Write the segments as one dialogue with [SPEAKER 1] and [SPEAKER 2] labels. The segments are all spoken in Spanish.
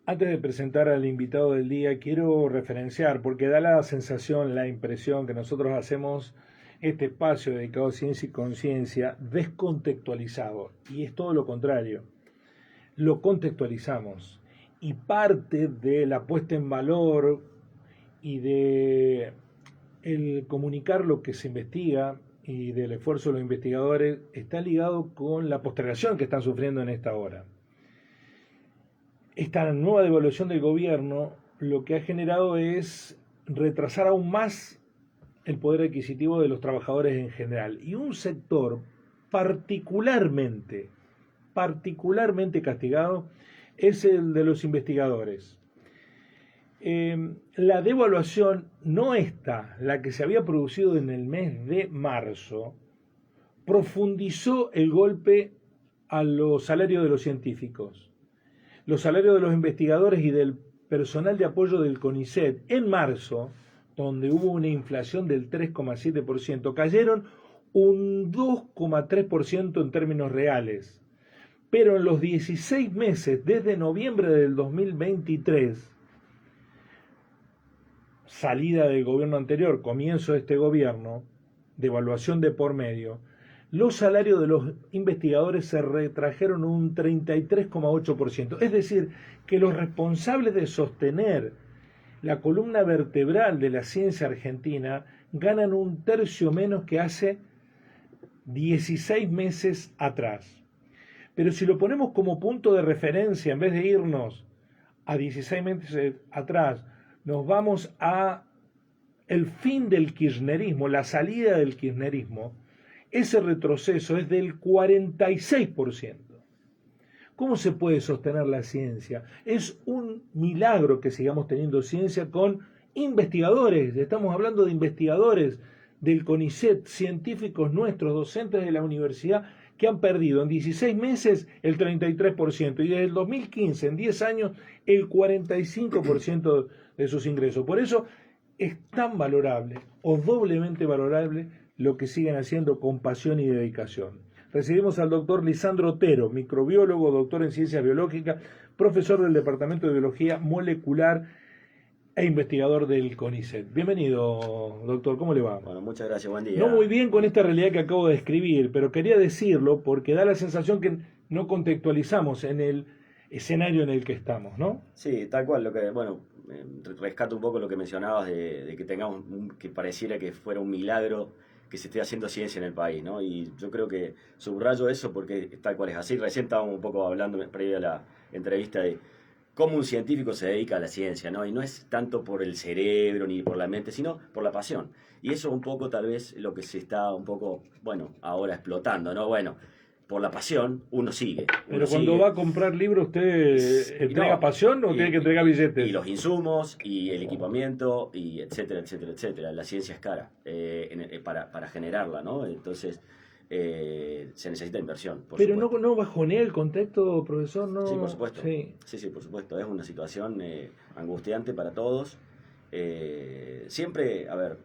[SPEAKER 1] Antes de presentar al invitado del día, quiero referenciar, porque da la sensación, la impresión que nosotros hacemos este espacio dedicado a ciencia y conciencia descontextualizado, y es todo lo contrario. Lo contextualizamos, y parte de la puesta en valor y de el comunicar lo que se investiga y del esfuerzo de los investigadores está ligado con la postergación que están sufriendo en esta hora. Esta nueva devaluación del gobierno lo que ha generado es retrasar aún más el poder adquisitivo de los trabajadores en general. Y un sector particularmente castigado es el de los investigadores. La devaluación, no esta, la que se había producido en el mes de marzo, profundizó el golpe a los salarios de los científicos. Los salarios de los investigadores y del personal de apoyo del CONICET en marzo, donde hubo una inflación del 3,7%, cayeron un 2,3% en términos reales. Pero en los 16 meses, desde noviembre del 2023, salida del gobierno anterior, comienzo de este gobierno, devaluación de por medio, los salarios de los investigadores se retrajeron un 33,8%. Es decir, que los responsables de sostener la columna vertebral de la ciencia argentina ganan un tercio menos que hace 16 meses atrás. Pero si lo ponemos como punto de referencia, en vez de irnos a 16 meses atrás, nos vamos a el fin del kirchnerismo, la salida del kirchnerismo, ese retroceso es del 46%. ¿Cómo se puede sostener la ciencia? Es un milagro que sigamos teniendo ciencia con investigadores. Estamos hablando de investigadores del CONICET, científicos nuestros, docentes de la universidad, que han perdido en 16 meses el 33% y desde el 2015, en 10 años, el 45% de sus ingresos. Por eso es tan valorable o doblemente valorable lo que siguen haciendo con pasión y dedicación. Recibimos al doctor Lisandro Otero, microbiólogo, doctor en ciencias biológicas, profesor del Departamento de Biología Molecular e investigador del CONICET. Bienvenido, doctor, ¿cómo le va?
[SPEAKER 2] Bueno, muchas gracias, buen día.
[SPEAKER 1] No muy bien con esta realidad que acabo de describir, pero quería decirlo porque da la sensación que no contextualizamos en el escenario en el que estamos, ¿no?
[SPEAKER 2] Sí, tal cual, rescato un poco lo que mencionabas de que que pareciera que fuera un milagro que se esté haciendo ciencia en el país, ¿no? Y yo creo que subrayo eso porque tal cual es así. Recién estábamos un poco hablando previo a la entrevista de cómo un científico se dedica a la ciencia, ¿no? Y no es tanto por el cerebro ni por la mente, sino por la pasión. Y eso es un poco tal vez lo que se está un poco, bueno, ahora explotando, ¿no? Bueno, por la pasión uno sigue.
[SPEAKER 1] Pero cuando va a comprar libros, ¿usted entrega pasión o tiene que entregar billetes?
[SPEAKER 2] Y los insumos, y el equipamiento, y etcétera, etcétera, etcétera. La ciencia es cara para generarla, ¿no? Entonces se necesita inversión, por
[SPEAKER 1] Pero
[SPEAKER 2] supuesto.
[SPEAKER 1] no bajonea el contexto, profesor, no.
[SPEAKER 2] Sí, por supuesto.
[SPEAKER 1] Sí.
[SPEAKER 2] Sí, por supuesto. Es una situación angustiante para todos. Siempre, a ver,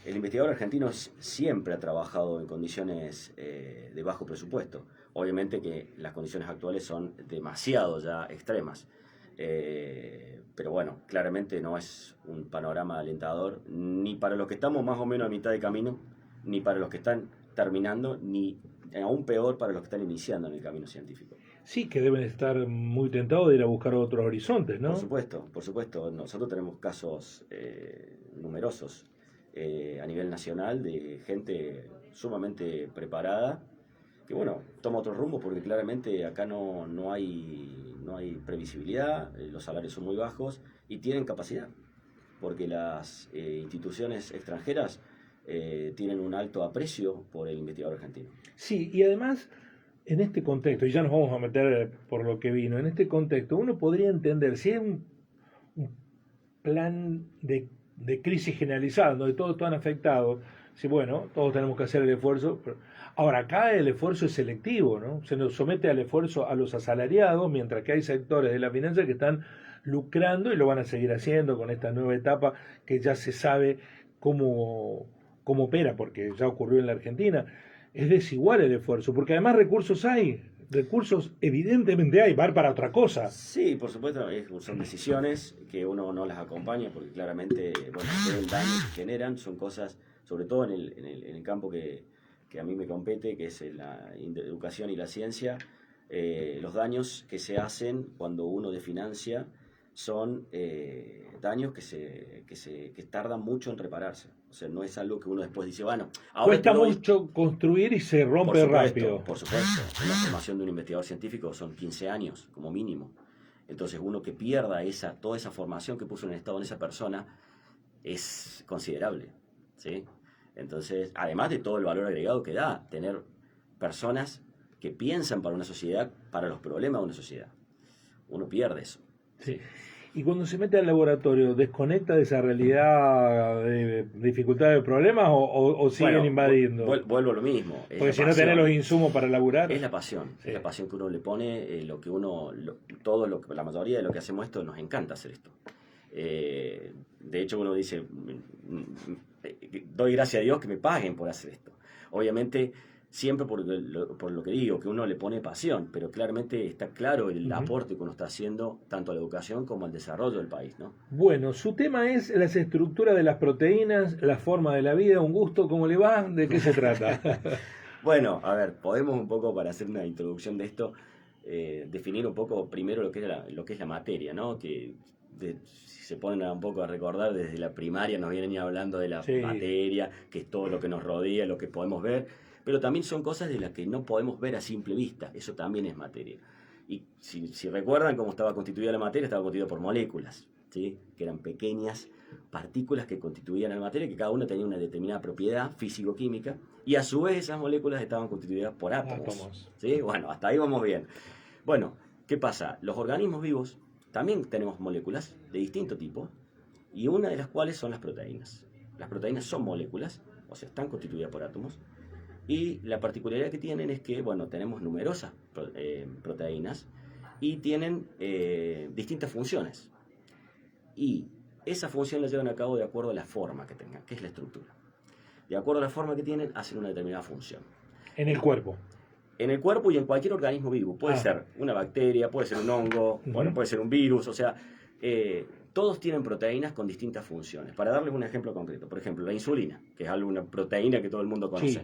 [SPEAKER 2] el investigador argentino siempre ha trabajado en condiciones de bajo presupuesto. Obviamente que las condiciones actuales son demasiado ya extremas. Pero bueno, claramente no es un panorama alentador ni para los que estamos más o menos a mitad de camino, ni para los que están terminando, ni aún peor para los que están iniciando en el camino científico.
[SPEAKER 1] Sí, que deben estar muy tentados de ir a buscar otros horizontes, ¿no?
[SPEAKER 2] Por supuesto, por supuesto. Nosotros tenemos casos numerosos a nivel nacional de gente sumamente preparada que, bueno, toma otros rumbos porque claramente acá no hay previsibilidad, los salarios son muy bajos y tienen capacidad porque las instituciones extranjeras tienen un alto aprecio por el investigador argentino.
[SPEAKER 1] Sí, y además, en este contexto, y ya nos vamos a meter por lo que vino, en este contexto uno podría entender si es un plan de crisis generalizada, donde todos están afectados, si bueno, todos tenemos que hacer el esfuerzo. Ahora, acá el esfuerzo es selectivo, ¿no? Se nos somete al esfuerzo a los asalariados, mientras que hay sectores de la finanza que están lucrando y lo van a seguir haciendo con esta nueva etapa que ya se sabe cómo opera, porque ya ocurrió en la Argentina. Es desigual el esfuerzo, porque además recursos hay. recursos evidentemente hay, va para otra cosa.
[SPEAKER 2] Sí, por supuesto, son decisiones que uno no las acompaña porque claramente, bueno, todo el daño que generan son cosas, sobre todo en el campo que a mí me compete, que es la educación y la ciencia, los daños que se hacen cuando uno desfinancia son daños que tardan mucho en repararse. O sea, no es algo que uno después dice, bueno, ahora
[SPEAKER 1] Cuesta
[SPEAKER 2] te doy.
[SPEAKER 1] mucho construir y se rompe rápido.
[SPEAKER 2] Por supuesto. Una formación de un investigador científico son 15 años, como mínimo. Entonces, uno que pierda toda esa formación que puso en el Estado en esa persona es considerable, ¿sí? Entonces, además de todo el valor agregado que da tener personas que piensan para una sociedad, para los problemas de una sociedad. Uno pierde eso.
[SPEAKER 1] Sí. Y cuando se mete al laboratorio, ¿desconecta de esa realidad de dificultades de problemas o siguen
[SPEAKER 2] Bueno,
[SPEAKER 1] invadiendo?
[SPEAKER 2] vuelvo a lo mismo.
[SPEAKER 1] Porque si no tenés los insumos para laburar.
[SPEAKER 2] Es la pasión,
[SPEAKER 1] Sí.
[SPEAKER 2] es la pasión que uno le pone, la mayoría de lo que hacemos esto, nos encanta hacer esto. De hecho, uno dice, doy gracias a Dios que me paguen por hacer esto. Obviamente, siempre por lo que digo, que uno le pone pasión, pero claramente está claro el aporte que uno está haciendo tanto a la educación como al desarrollo del país, ¿no?
[SPEAKER 1] Bueno, su tema es las estructuras de las proteínas, la forma de la vida, un gusto, ¿cómo le va? ¿De qué se trata?
[SPEAKER 2] Bueno, a ver, podemos un poco, para hacer una introducción de esto, definir un poco primero lo que es la materia, ¿no? Si se ponen un poco a recordar, desde la primaria nos vienen hablando de la materia, que es todo lo que nos rodea, lo que podemos ver, pero también son cosas de las que no podemos ver a simple vista, eso también es materia. Y si recuerdan cómo estaba constituida la materia, estaba constituida por moléculas, ¿sí? Que eran pequeñas partículas que constituían la materia, que cada una tenía una determinada propiedad físico-química, y a su vez esas moléculas estaban constituidas por átomos. ¿Sí? Bueno, hasta ahí vamos bien. Bueno, ¿qué pasa? Los organismos vivos también tenemos moléculas de distinto tipo, y una de las cuales son las proteínas. Las proteínas son moléculas, o sea, están constituidas por átomos, y la particularidad que tienen es que, bueno, tenemos numerosas proteínas y tienen distintas funciones. Y esa función la llevan a cabo de acuerdo a la forma que tengan, que es la estructura. De acuerdo a la forma que tienen, hacen una determinada función.
[SPEAKER 1] En el cuerpo.
[SPEAKER 2] En el cuerpo y en cualquier organismo vivo. Puede ser una bacteria, puede ser un hongo, bueno, puede ser un virus, o sea, todos tienen proteínas con distintas funciones. Para darles un ejemplo concreto, por ejemplo, la insulina, que es una proteína que todo el mundo conoce.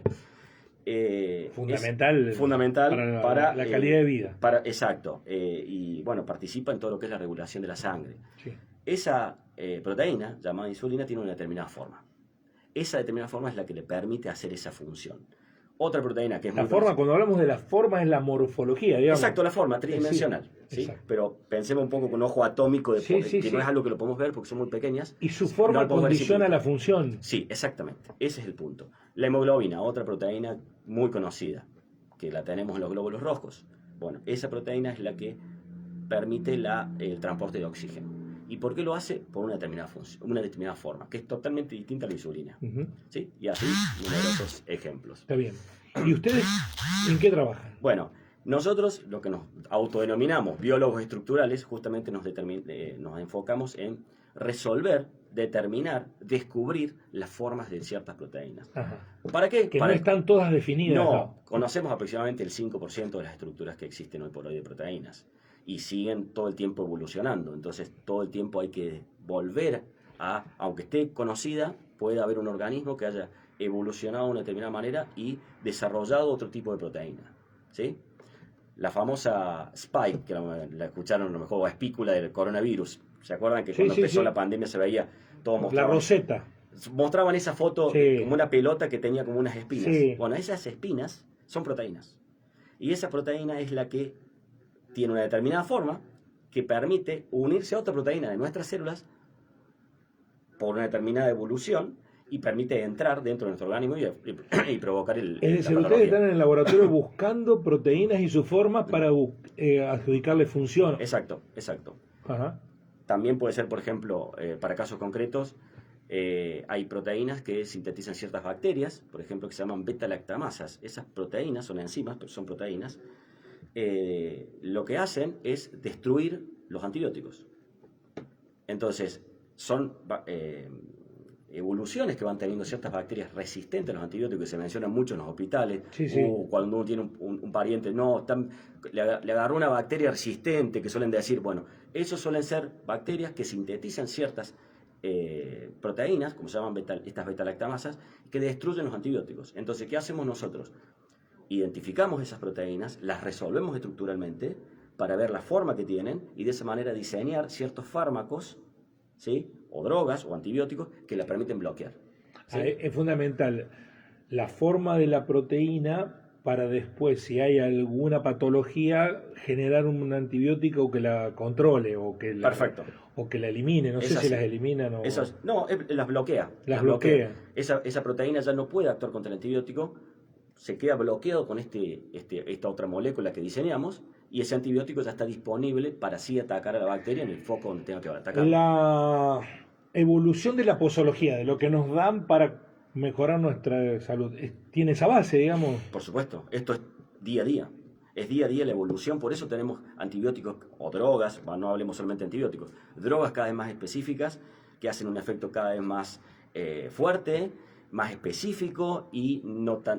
[SPEAKER 1] Fundamental para la calidad de vida.
[SPEAKER 2] Exacto. Y bueno, participa en todo lo que es la regulación de la sangre.
[SPEAKER 1] Sí.
[SPEAKER 2] Esa proteína, llamada insulina, tiene una determinada forma. Esa determinada forma es la que le permite hacer esa función. Otra proteína que es
[SPEAKER 1] la forma, cuando hablamos de la forma, es la morfología, digamos.
[SPEAKER 2] Exacto, la forma tridimensional.
[SPEAKER 1] Sí,
[SPEAKER 2] ¿sí? Pero pensemos un poco con un ojo atómico, no es algo que lo podemos ver porque son muy pequeñas.
[SPEAKER 1] Y su forma condiciona la función.
[SPEAKER 2] Sí, exactamente. Ese es el punto. La hemoglobina, otra proteína muy conocida, que la tenemos en los glóbulos rojos. Bueno, esa proteína es la que permite el transporte de oxígeno. ¿Y por qué lo hace? Por una determinada función, una determinada forma, que es totalmente distinta a la insulina. ¿Sí? Y así, numerosos ejemplos.
[SPEAKER 1] Está bien. ¿Y ustedes en qué trabajan?
[SPEAKER 2] Bueno, nosotros, lo que nos autodenominamos biólogos estructurales, justamente nos enfocamos en resolver, determinar, descubrir las formas de ciertas proteínas.
[SPEAKER 1] Ajá.
[SPEAKER 2] ¿Para qué?
[SPEAKER 1] Que no están todas definidas.
[SPEAKER 2] No, conocemos aproximadamente el 5% de las estructuras que existen hoy por hoy de proteínas. Y siguen todo el tiempo evolucionando. Entonces, todo el tiempo hay que volver aunque esté conocida, puede haber un organismo que haya evolucionado de una determinada manera y desarrollado otro tipo de proteína. ¿Sí? La famosa Spike, que la escucharon a lo mejor, o espícula del coronavirus. ¿Se acuerdan que cuando empezó la pandemia se veía todo mostrado?
[SPEAKER 1] La roseta.
[SPEAKER 2] Mostraban esa foto como una pelota que tenía como unas espinas. Bueno, esas espinas son proteínas. Y esa proteína es la que tiene una determinada forma que permite unirse a otra proteína de nuestras células por una determinada evolución y permite entrar dentro de nuestro organismo y provocar
[SPEAKER 1] Es decir, ustedes están en el laboratorio buscando proteínas y sus formas para adjudicarle función.
[SPEAKER 2] Exacto. Ajá. También puede ser, por ejemplo, para casos concretos, hay proteínas que sintetizan ciertas bacterias, por ejemplo, que se llaman beta-lactamasas. Esas proteínas son enzimas, pero son proteínas. Lo que hacen es destruir los antibióticos. Entonces, son evoluciones que van teniendo ciertas bacterias resistentes a los antibióticos que se mencionan mucho en los hospitales,
[SPEAKER 1] Sí, sí.
[SPEAKER 2] o cuando uno tiene un pariente, no, le agarró una bacteria resistente, que suelen decir, bueno, esos suelen ser bacterias que sintetizan ciertas proteínas, como se llaman estas beta-lactamasas, que destruyen los antibióticos. Entonces, ¿qué hacemos nosotros? Identificamos esas proteínas, las resolvemos estructuralmente para ver la forma que tienen y de esa manera diseñar ciertos fármacos, ¿sí? O drogas o antibióticos que la permiten bloquear. ¿Sí?
[SPEAKER 1] Es fundamental la forma de la proteína para después, si hay alguna patología, generar un antibiótico que la controle o que la,
[SPEAKER 2] Perfecto.
[SPEAKER 1] o que la elimine. No sé si las eliminan o...
[SPEAKER 2] No, las bloquea.
[SPEAKER 1] Las bloquea.
[SPEAKER 2] Esa proteína ya no puede actuar contra el antibiótico, se queda bloqueado con esta otra molécula que diseñamos y ese antibiótico ya está disponible para así atacar a la bacteria en el foco donde tenga que atacar.
[SPEAKER 1] La evolución de la posología, de lo que nos dan para mejorar nuestra salud, tiene esa base, digamos.
[SPEAKER 2] Por supuesto, esto es día a día. Es día a día la evolución, por eso tenemos antibióticos o drogas, no hablemos solamente de antibióticos, drogas cada vez más específicas que hacen un efecto cada vez más fuerte, más específico y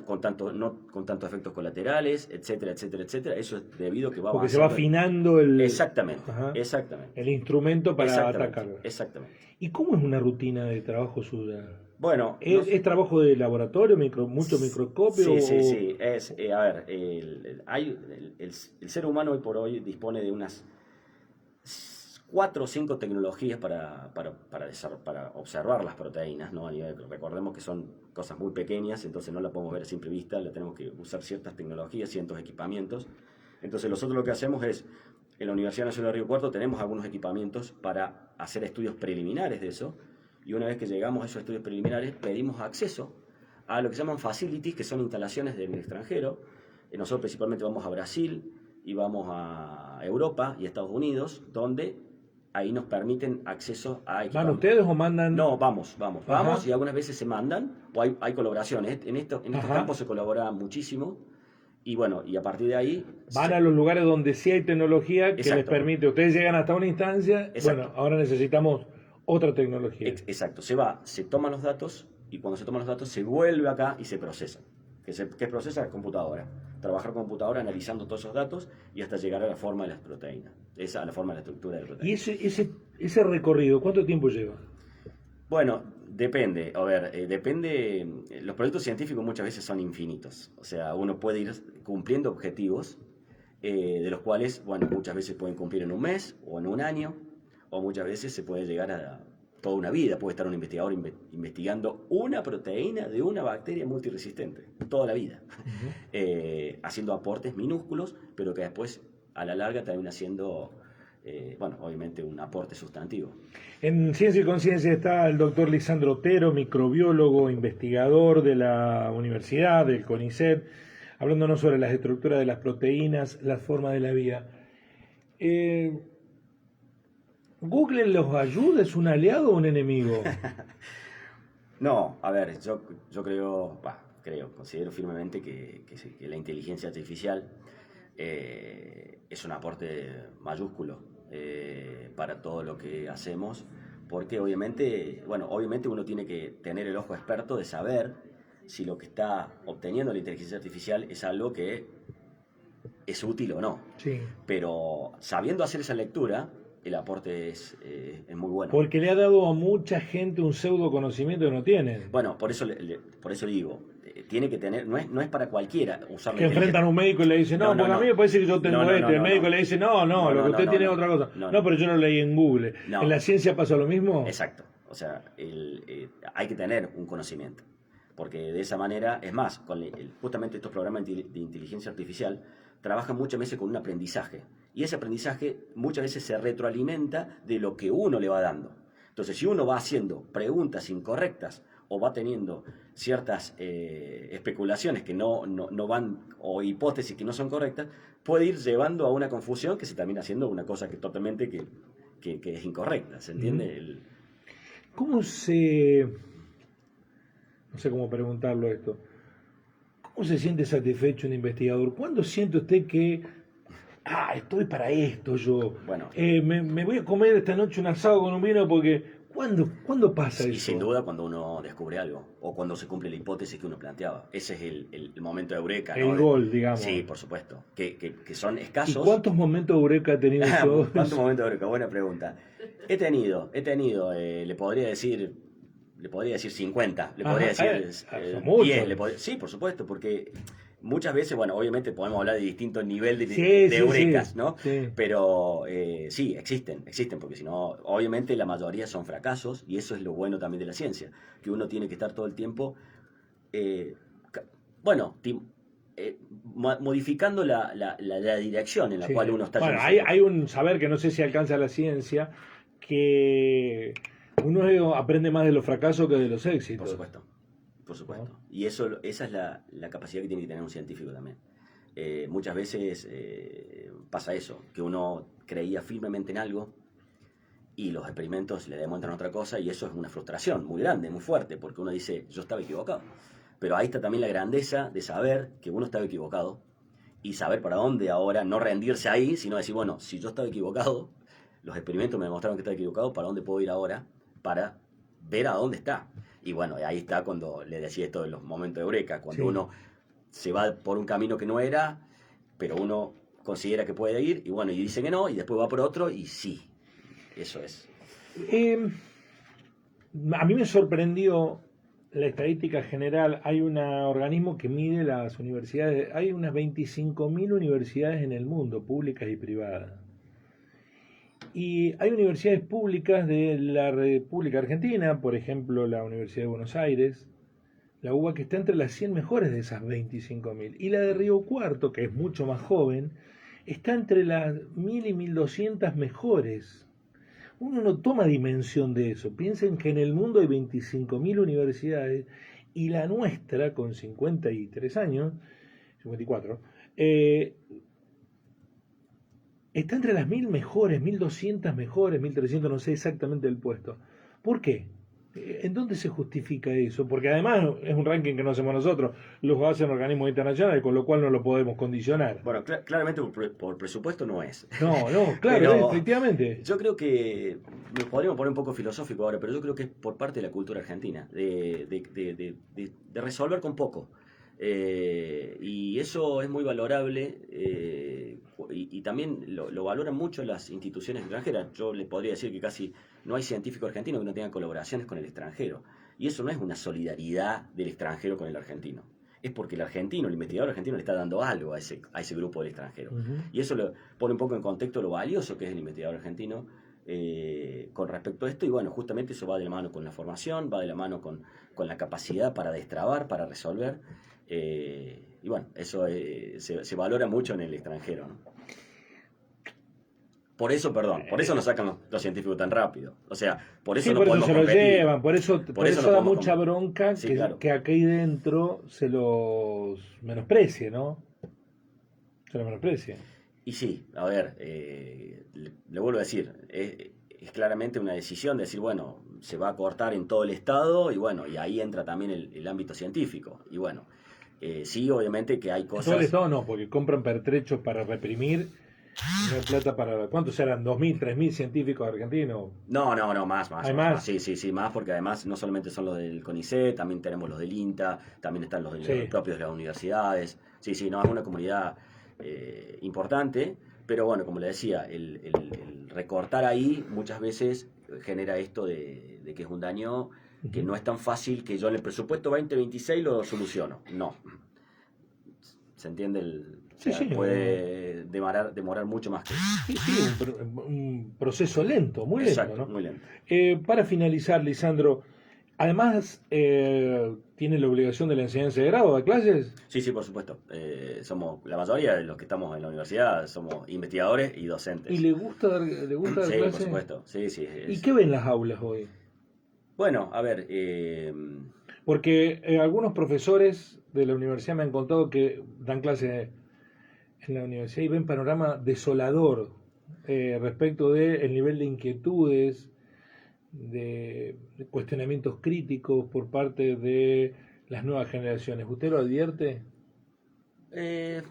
[SPEAKER 2] con tantos efectos colaterales, etcétera, etcétera, etcétera. Eso es debido a que va
[SPEAKER 1] porque se va afinando el...
[SPEAKER 2] Exactamente,
[SPEAKER 1] Ajá,
[SPEAKER 2] exactamente.
[SPEAKER 1] el instrumento para atacar.
[SPEAKER 2] Exactamente.
[SPEAKER 1] ¿Y cómo es una rutina de trabajo suya?
[SPEAKER 2] Bueno,
[SPEAKER 1] ¿Es trabajo de laboratorio, mucho microscopio?
[SPEAKER 2] Sí. A ver, el ser humano hoy por hoy dispone de unas 4 o 5 tecnologías para observar las proteínas, ¿no? Recordemos que son cosas muy pequeñas, entonces no la podemos ver a simple vista, la tenemos que usar ciertas tecnologías, ciertos equipamientos. Entonces nosotros lo que hacemos es, en la Universidad Nacional de Río Cuarto tenemos algunos equipamientos para hacer estudios preliminares de eso, y una vez que llegamos a esos estudios preliminares pedimos acceso a lo que se llaman facilities, que son instalaciones del extranjero. Nosotros principalmente vamos a Brasil y vamos a Europa y Estados Unidos, donde ahí nos permiten acceso a equipamiento.
[SPEAKER 1] ¿Van ustedes o mandan?
[SPEAKER 2] No, vamos, y algunas veces se mandan, o hay colaboraciones. En estos campos se colabora muchísimo, y bueno, y a partir de ahí...
[SPEAKER 1] Van a los lugares donde sí hay tecnología que les permite, ustedes llegan hasta una instancia, bueno, ahora necesitamos otra tecnología.
[SPEAKER 2] Exacto, se toman los datos, y cuando se toman los datos se vuelve acá y se procesa. ¿Qué procesa? La computadora. Trabajar con computadora analizando todos esos datos y hasta llegar a la forma de las proteínas, a la forma de la estructura de la proteína.
[SPEAKER 1] ¿Y ese recorrido cuánto tiempo lleva?
[SPEAKER 2] Bueno, depende. A ver, depende. Los proyectos científicos muchas veces son infinitos. O sea, uno puede ir cumpliendo objetivos de los cuales, bueno, muchas veces pueden cumplir en un mes o en un año, o muchas veces se puede llegar a toda una vida. Puede estar un investigador investigando una proteína de una bacteria multiresistente, toda la vida, haciendo aportes minúsculos, pero que después a la larga termina siendo, bueno, obviamente un aporte sustantivo.
[SPEAKER 1] En Ciencia y Conciencia está el doctor Lisandro Otero, microbiólogo, investigador de la universidad, del CONICET, hablándonos sobre las estructuras de las proteínas, las formas de la vida. ¿Google los ayuda? ¿Es un aliado o un enemigo?
[SPEAKER 2] No, a ver, yo considero firmemente que la inteligencia artificial es un aporte mayúsculo para todo lo que hacemos, porque obviamente uno tiene que tener el ojo experto de saber si lo que está obteniendo la inteligencia artificial es algo que es útil o no.
[SPEAKER 1] Sí.
[SPEAKER 2] Pero sabiendo hacer esa lectura, el aporte es muy bueno.
[SPEAKER 1] Porque le ha dado a mucha gente un pseudo conocimiento que no tiene.
[SPEAKER 2] Bueno, por eso digo, tiene que tener, no es para cualquiera usar.
[SPEAKER 1] Que enfrentan a un médico y le dicen, porque a mí me parece que yo tengo el médico le dice, lo que usted tiene es otra cosa. No, pero yo lo leí en Google. ¿En la ciencia pasa lo mismo?
[SPEAKER 2] Exacto. O sea, hay que tener un conocimiento. Porque de esa manera, es más, justamente estos programas de inteligencia artificial trabajan muchas veces con un aprendizaje. Y ese aprendizaje muchas veces se retroalimenta de lo que uno le va dando. Entonces, si uno va haciendo preguntas incorrectas o va teniendo ciertas especulaciones que no van, o hipótesis que no son correctas, puede ir llevando a una confusión que se termina haciendo una cosa que totalmente que es incorrecta. ¿Se entiende?
[SPEAKER 1] ¿Cómo se... no sé cómo preguntarlo esto. ¿Cómo se siente satisfecho un investigador? ¿Cuándo siente usted que, estoy para esto yo?
[SPEAKER 2] Bueno,
[SPEAKER 1] me voy a comer esta noche un asado con un vino porque ¿Cuándo pasa
[SPEAKER 2] Y
[SPEAKER 1] eso?
[SPEAKER 2] sin duda cuando uno descubre algo, o cuando se cumple la hipótesis que uno planteaba. Ese es el momento de eureka, ¿no?
[SPEAKER 1] El gol, digamos.
[SPEAKER 2] Sí, por supuesto. Que son
[SPEAKER 1] ¿Y
[SPEAKER 2] escasos.
[SPEAKER 1] cuántos momentos de eureka ha tenido eso?
[SPEAKER 2] ¿Cuántos momentos de eureka? Buena pregunta. He tenido, le podría decir 50, le podría
[SPEAKER 1] Ajá,
[SPEAKER 2] decir
[SPEAKER 1] son muchos.
[SPEAKER 2] 10, sí, por supuesto, porque muchas veces, bueno, obviamente podemos hablar de distintos niveles
[SPEAKER 1] Sí,
[SPEAKER 2] de
[SPEAKER 1] sí,
[SPEAKER 2] eurekas,
[SPEAKER 1] sí,
[SPEAKER 2] ¿no?
[SPEAKER 1] sí.
[SPEAKER 2] Pero sí, existen, porque si no, obviamente la mayoría son fracasos, y eso es lo bueno también de la ciencia, que uno tiene que estar todo el tiempo, eh, ca- bueno, modificando la dirección en la
[SPEAKER 1] Sí.
[SPEAKER 2] cual uno está
[SPEAKER 1] Bueno,
[SPEAKER 2] yendo.
[SPEAKER 1] hay un saber que no sé si alcanza la ciencia, que uno aprende más de los fracasos que de los éxitos.
[SPEAKER 2] Por supuesto, por supuesto.
[SPEAKER 1] ¿No?
[SPEAKER 2] Y esa es la capacidad que tiene que tener un científico también. Muchas veces pasa eso, que uno creía firmemente en algo y los experimentos le demuestran otra cosa, y eso es una frustración muy grande, muy fuerte, porque uno dice, yo estaba equivocado. Pero ahí está también la grandeza de saber que uno estaba equivocado y saber para dónde ahora, no rendirse ahí, sino decir, bueno, si yo estaba equivocado, los experimentos me demostraron que estaba equivocado, ¿para dónde puedo ir ahora para ver a dónde está? Y bueno, ahí está cuando le decía esto de los momentos de eureka, cuando
[SPEAKER 1] Sí.
[SPEAKER 2] uno se va por un camino que no era, pero uno considera que puede ir, y bueno, y dice que no, y después va por otro, y sí, eso es.
[SPEAKER 1] Eh, a mí me sorprendió la estadística general. Hay un organismo que mide las universidades. Hay unas 25.000 universidades en el mundo, públicas y privadas. Y hay universidades públicas de la República Argentina, por ejemplo, la Universidad de Buenos Aires, la UBA, que está entre las 100 mejores de esas 25.000. Y la de Río Cuarto, que es mucho más joven, está entre las 1.000 y 1.200 mejores. Uno no toma dimensión de eso. Piensen que en el mundo hay 25.000 universidades y la nuestra, con 53 años, 54, está entre las 1.000 mejores, 1.200 mejores, 1.300, no sé exactamente el puesto. ¿Por qué? ¿En dónde se justifica eso? Porque además es un ranking que no hacemos nosotros, los hacen organismos internacionales, con lo cual no lo podemos condicionar.
[SPEAKER 2] Bueno, claramente por presupuesto no es.
[SPEAKER 1] No, claro,
[SPEAKER 2] Pero
[SPEAKER 1] efectivamente.
[SPEAKER 2] yo creo que, nos podríamos poner un poco filosófico ahora, pero yo creo que es por parte de la cultura argentina, de resolver con poco. Y eso es muy valorable, y también lo valoran mucho las instituciones extranjeras. Yo les podría decir que casi no hay científico argentino que no tenga colaboraciones con el extranjero. Y eso no es una solidaridad del extranjero con el argentino. Es porque el argentino, el investigador argentino, le está dando algo a ese grupo del extranjero. Y eso lo pone un poco en contexto lo valioso que es el investigador argentino con respecto a esto. Y bueno, justamente eso va de la mano con la formación, va de la mano con la capacidad para destrabar, para resolver. Y bueno, eso se valora mucho en el extranjero, ¿no? Por eso nos sacan los científicos tan rápido. O sea, por eso
[SPEAKER 1] Sí,
[SPEAKER 2] no
[SPEAKER 1] por eso
[SPEAKER 2] podemos
[SPEAKER 1] se lo
[SPEAKER 2] competir.
[SPEAKER 1] llevan, por eso
[SPEAKER 2] no
[SPEAKER 1] da
[SPEAKER 2] podemos
[SPEAKER 1] mucha bronca
[SPEAKER 2] Sí,
[SPEAKER 1] que,
[SPEAKER 2] claro.
[SPEAKER 1] que aquí dentro se los menosprecie, ¿no? Se los menosprecie.
[SPEAKER 2] Y sí, a ver, le vuelvo a decir, es claramente una decisión de decir, bueno, se va a cortar en todo el Estado, y bueno, y ahí entra también el ámbito científico. Y bueno, sí, obviamente que hay
[SPEAKER 1] En todo el
[SPEAKER 2] cosas...
[SPEAKER 1] Estado no, porque compran pertrechos para reprimir, no hay plata para... ¿Cuántos eran? ¿2.000, 3.000 científicos argentinos?
[SPEAKER 2] No, más.
[SPEAKER 1] ¿Hay más?
[SPEAKER 2] Sí, más, porque además no solamente son los del CONICET, también tenemos los del INTA, también están los
[SPEAKER 1] Sí.
[SPEAKER 2] propios de las universidades. Sí, no, es una comunidad importante, pero bueno, como le decía, el recortar ahí muchas veces genera esto de que es un daño que no es tan fácil que yo en el presupuesto 2026 lo soluciono. No. ¿Se entiende?
[SPEAKER 1] Sí, sí.
[SPEAKER 2] Puede demorar mucho más que eso.
[SPEAKER 1] Sí, un proceso lento, muy lento,
[SPEAKER 2] Exacto,
[SPEAKER 1] ¿no?
[SPEAKER 2] muy lento.
[SPEAKER 1] Para finalizar, Lisandro, además tiene la obligación de la enseñanza de grado, ¿da clases?
[SPEAKER 2] Sí, por supuesto. Somos, la mayoría de los que estamos en la universidad somos investigadores y docentes.
[SPEAKER 1] ¿Y le gusta dar
[SPEAKER 2] Sí,
[SPEAKER 1] clases?
[SPEAKER 2] por supuesto. Sí.
[SPEAKER 1] ¿Y qué ven las aulas hoy?
[SPEAKER 2] Bueno, a ver,
[SPEAKER 1] Porque algunos profesores de la universidad me han contado que dan clases en la universidad y ven panorama desolador respecto del nivel de inquietudes, de cuestionamientos críticos por parte de las nuevas generaciones. ¿Usted lo advierte?
[SPEAKER 2] eh,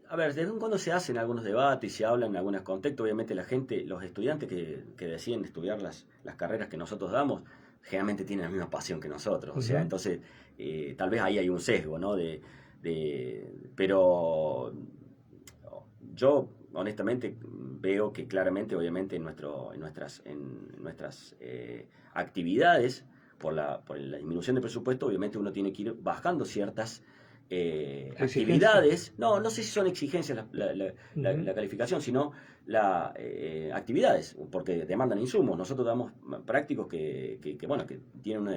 [SPEAKER 2] A ver, de vez en cuando se hacen algunos debates y se hablan en algunos contextos. Obviamente la gente, los estudiantes que deciden estudiar las carreras que nosotros damos, generalmente tienen la misma pasión que nosotros. O sea, entonces, tal vez ahí hay un sesgo, ¿no? Pero yo, honestamente, veo que claramente, obviamente, en nuestras actividades, por la disminución de presupuesto, obviamente uno tiene que ir bajando ciertas actividades, no sé si son exigencias la calificación, sino actividades, porque demandan insumos. Nosotros damos prácticos que tienen un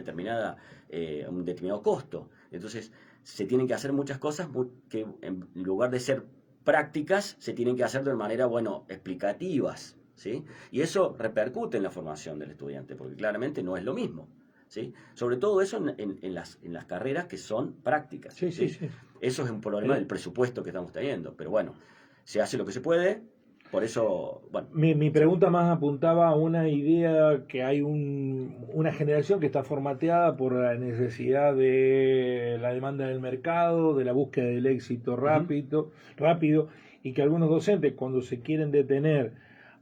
[SPEAKER 2] determinado costo. Entonces, se tienen que hacer muchas cosas que en lugar de ser prácticas, se tienen que hacer de manera, explicativas, ¿sí? Y eso repercute en la formación del estudiante, porque claramente no es lo mismo. ¿Sí? Sobre todo eso en las carreras que son prácticas.
[SPEAKER 1] Sí.
[SPEAKER 2] Eso es un problema del presupuesto que estamos teniendo, pero bueno, se hace lo que se puede, por eso, bueno.
[SPEAKER 1] Mi pregunta más apuntaba a una idea que hay una generación que está formateada por la necesidad de la demanda del mercado, de la búsqueda del éxito rápido, y que algunos docentes, cuando se quieren detener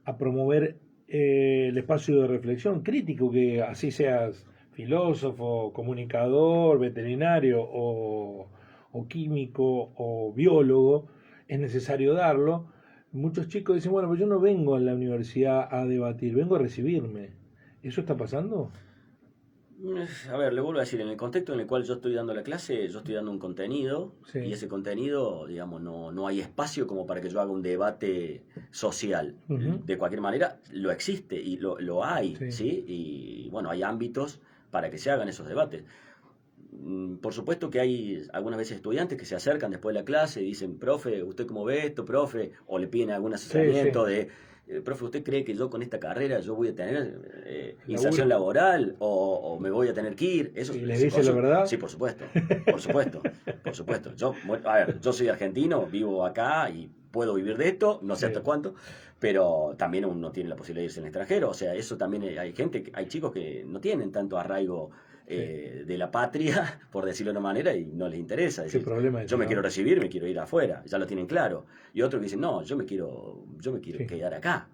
[SPEAKER 1] a promover el espacio de reflexión crítico, que así seas filósofo, comunicador, veterinario o químico o biólogo, es necesario darlo. Muchos chicos dicen, bueno, pues yo no vengo a la universidad a debatir, vengo a recibirme. ¿Eso está pasando?
[SPEAKER 2] A ver, le vuelvo a decir, en el contexto en el cual yo estoy dando la clase, yo estoy dando un contenido, y ese contenido, digamos, no hay espacio como para que yo haga un debate social. De cualquier manera, lo existe y lo hay, ¿sí? Y bueno, hay ámbitos para que se hagan esos debates. Por supuesto que hay algunas veces estudiantes que se acercan después de la clase y dicen, profe, ¿usted cómo ve esto, profe? O le piden algún asesoramiento de, profe, ¿usted cree que yo con esta carrera yo voy a tener inserción laboral o me voy a tener que ir? Eso,
[SPEAKER 1] ¿Y le dice la verdad?
[SPEAKER 2] Sí, por supuesto. Yo soy argentino, vivo acá y puedo vivir de esto, no sé hasta cuánto, pero también uno tiene la posibilidad de irse al extranjero. O sea, eso también hay chicos que no tienen tanto arraigo de la patria, por decirlo de una manera, y no les interesa. Es decir, yo me quiero recibir, me quiero ir afuera, ya lo tienen claro. Y otros que dicen, no, yo me quiero quedar acá.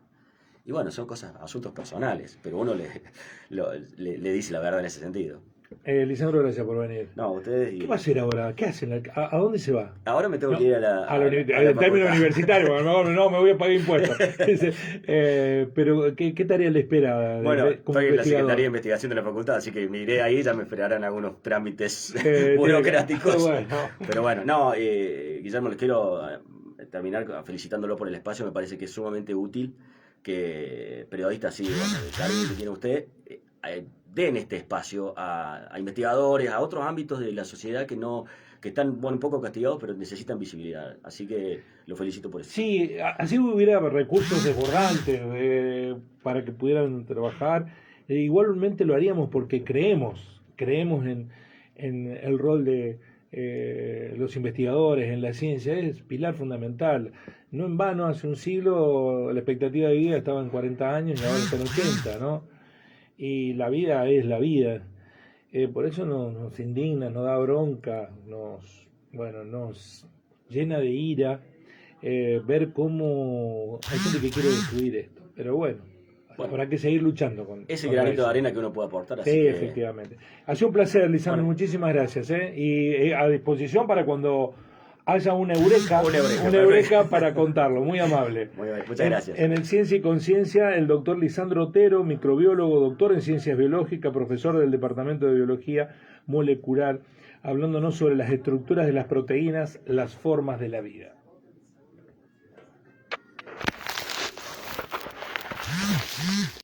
[SPEAKER 2] Y bueno, son asuntos personales, pero uno le dice la verdad en ese sentido.
[SPEAKER 1] Lisandro, gracias por venir.
[SPEAKER 2] No, ustedes.
[SPEAKER 1] ¿Qué va a hacer ahora? ¿Qué hacen? ¿A dónde se va?
[SPEAKER 2] Ahora me tengo que ir a
[SPEAKER 1] al término universitario, porque mejor no me voy a pagar impuestos. Pero, ¿qué tarea le espera?
[SPEAKER 2] Bueno, estoy en la Secretaría de Investigación de la facultad, así que me iré ahí, ya me esperarán algunos trámites burocráticos. Pero bueno, no, Guillermo, les quiero terminar felicitándolo por el espacio. Me parece que es sumamente útil que periodistas así, que tiene usted, den este espacio a investigadores, a otros ámbitos de la sociedad que están un poco castigados, pero necesitan visibilidad. Así que lo felicito por eso. Sí,
[SPEAKER 1] así hubiera recursos desbordantes para que pudieran trabajar. Igualmente lo haríamos porque creemos en el rol de los investigadores en la ciencia. Es pilar fundamental. No en vano, hace un siglo la expectativa de vida estaba en 40 años y ahora está en 80, ¿no? Y la vida es la vida. Por eso nos indigna, nos da bronca, nos llena de ira ver cómo hay gente que quiere destruir esto. Pero bueno, habrá que seguir luchando con
[SPEAKER 2] ese granito de arena que uno puede aportar.
[SPEAKER 1] Sí, efectivamente. Ha sido un placer, Lisandro, muchísimas gracias. Y a disposición para cuando haya una eureka para contarlo. Muy amable.
[SPEAKER 2] Muy bien, muchas gracias.
[SPEAKER 1] En el Ciencia y Conciencia, el doctor Lisandro Otero, microbiólogo, doctor en Ciencias Biológicas, profesor del Departamento de Biología Molecular, hablándonos sobre las estructuras de las proteínas, las formas de la vida.